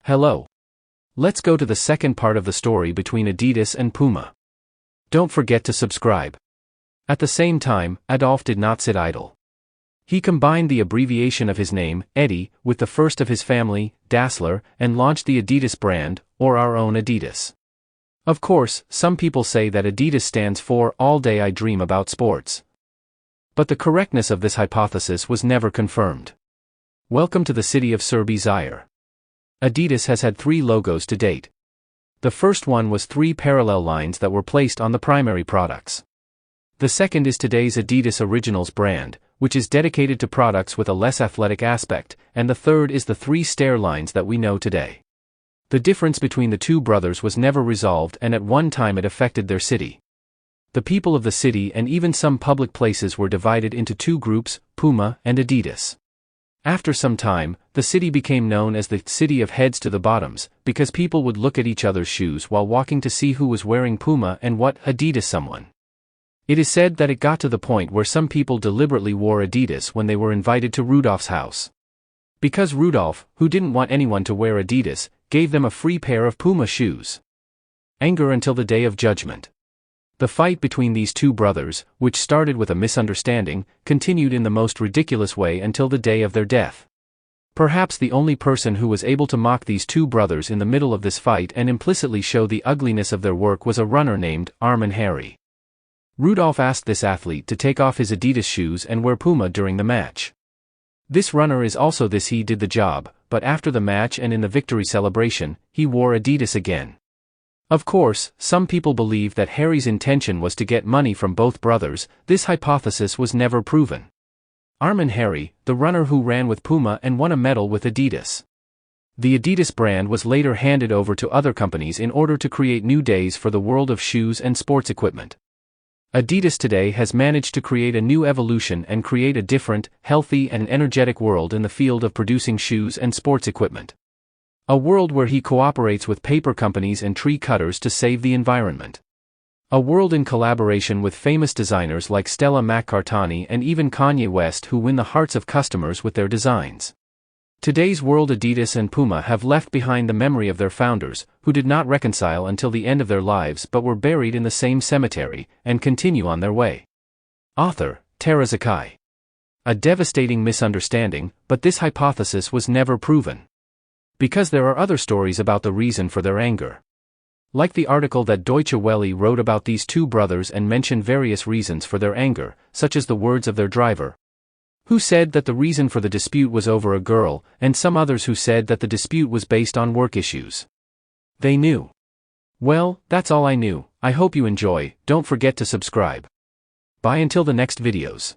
Hello. Let's go to the second part of the story between Adidas and Puma. Don't forget to subscribe. At the same time, Adolf did not sit idle. He combined the abbreviation of his name, Eddie, with the first of his family, Dassler, and launched the Adidas brand, or our own Adidas. Of course, some people say that Adidas stands for All Day I Dream About Sports. But the correctness of this hypothesis was never confirmed. Welcome to the city of Surrey, Zaire. Adidas has had 3 logos to date. The first one was 3 parallel lines that were placed on the primary products. The second is today's Adidas Originals brand, which is dedicated to products with a less athletic aspect, and the third is the 3 stair lines that we know today. The difference between the 2 brothers was never resolved, and at one time it affected their city. The people of the city and even some public places were divided into 2 groups, Puma and Adidas. After some time, the city became known as the City of Heads to the Bottoms, because people would look at each other's shoes while walking to see who was wearing Puma and what Adidas someone. It is said that it got to the point where some people deliberately wore Adidas when they were invited to Rudolph's house. Because Rudolph, who didn't want anyone to wear Adidas, gave them a free pair of Puma shoes. Anger until the Day of Judgment. The fight between these 2 brothers, which started with a misunderstanding, continued in the most ridiculous way until the day of their death. Perhaps the only person who was able to mock these 2 brothers in the middle of this fight and implicitly show the ugliness of their work was a runner named Arm & Harry. Rudolph asked this athlete to take off his Adidas shoes and wear Puma during the match. This runner is also this he did the job, but after the match and in the victory celebration, he wore Adidas again. Of course, some people believe that Harry's intention was to get money from both brothers. This hypothesis was never proven. Arm & Harry, the runner who ran with Puma and won a medal with Adidas. The Adidas brand was later handed over to other companies in order to create new days for the world of shoes and sports equipment. Adidas today has managed to create a new evolution and create a different, healthy and energetic world in the field of producing shoes and sports equipment. A world where he cooperates with paper companies and tree cutters to save the environment. A world in collaboration with famous designers like Stella McCartney and even Kanye West, who win the hearts of customers with their designs. Today's world, Adidas and Puma have left behind the memory of their founders, who did not reconcile until the end of their lives but were buried in the same cemetery, and continue on their way. Author, Tara Zakai. A devastating misunderstanding, but this hypothesis was never proven. Because there are other stories about the reason for their anger. Like the article that Deutsche Welle wrote about these 2 brothers and mentioned various reasons for their anger, such as the words of their driver, who said that the reason for the dispute was over a girl, and some others who said that the dispute was based on work issues. They knew. Well, that's all I knew. I hope you enjoy. Don't forget to subscribe. Bye until the next videos.